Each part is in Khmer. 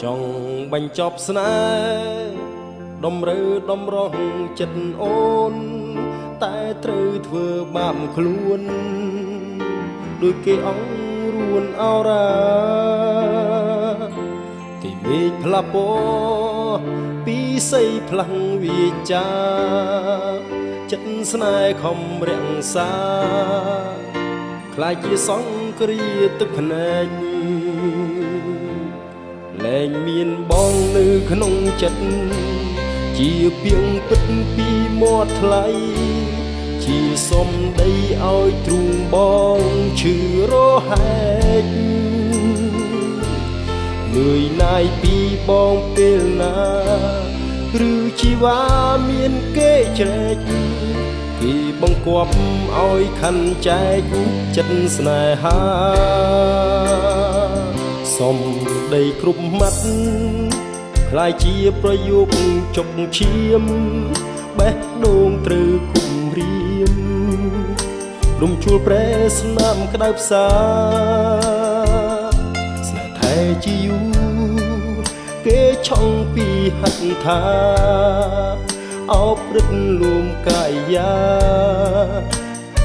ចង់បញ្ចប់ស្នេហ៍ដំរើដំរងចិត្តអូនតែត្រូវធ្វើបាបខ្លួនដូចគេអង្រួនអរ៉ាគេមេឃផ្លាស់ពណ៌ពីស័យផ្លាំងវាចាចិត្តស្នេហ៍ខំរាំងសាខ្លាចជាសង្គ្រាទឹកភ្នែកលែងមានបងនៅក្នុងចិត្តជាពីងពិតពីមាត់ថ្លៃជាសំដីឲ្យទ្រូងបងឈឺរហែកនឿយណាយពីបងពេលណាឬជីវ៉ាមានគេជ្រែកគេបង្គាប់ឲ្យខណ្ឌចែកចិត្តស្នេហាសំដីគ្រប់មាត់ខ្លាយជាប្រយោគចុកឈាមបេះដូងត្រូវគុំរៀមរំជួលប្រែស្នាមក្តៅផ្សាស្នេហ៍ថែជាយូរគេឆុងពីហិតថាអោបរឹកលួមកាយា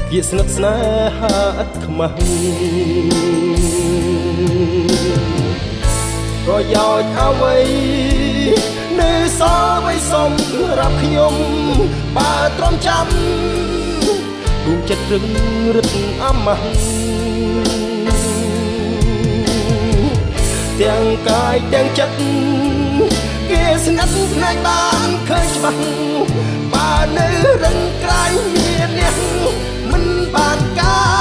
វាស្និទ្ធស្នេហាឥតខ្មាស់ប្រយោជន៍អ្វីនៅសល់ໄວសុំរាប់ខ្ញុំបើទ្រាំចាំដួងចិត្តរឹងរឹតអមះទាំងកាយទាំងចិត្តគេស្និទ្ធផ្នែកបានឃើញច្បាស់បើនៅរឹងក្រៃមានអ្នកមិនបានការ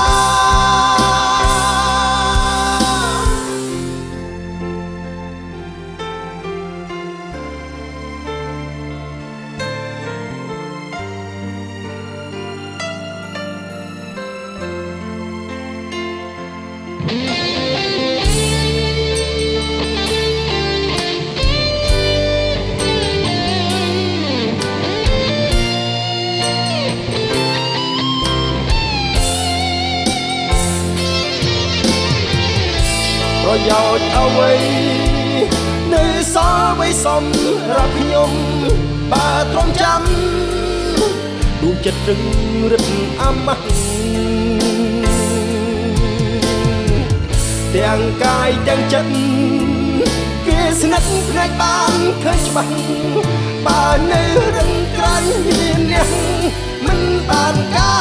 ប្រយោជន៍អ្វីនៅសល់ໄວសុំរាប់ខ្ញុំបើទ្រាំចាំដួងចិត្តរឹងរឹតអមះទាំងកាយទាំងចិត្តគេស្និទ្ធផ្នែកបានឃើញច្បាស់បើនៅរឹងក្រៃមានអ្នកមិនបានកា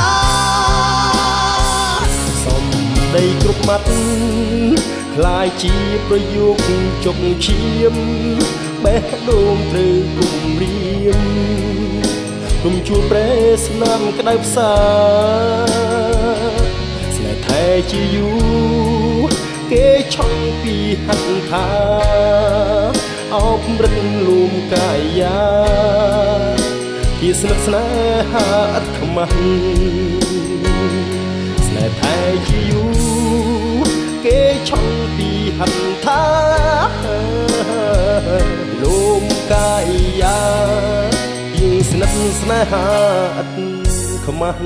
រសំដីគ្រប់មាត់ខ្លាយជាប្រយោគចុកឈាមបេះដូងត្រូវគុំរៀមរំជួលប្រែស្នាមក្តៅផ្សាស្នេហ៍ថែជាយូរគេឆុងពីហិតថាអោបរឹកលួមកាយាជាស្និទ្ធស្នេហាឥតខ្មាស់ស្នេហ៍ថែជាយូរគេឆុងពីហិតថាលួមកាយាជាស្និទ្ធស្នេហាឥតខ្មាស់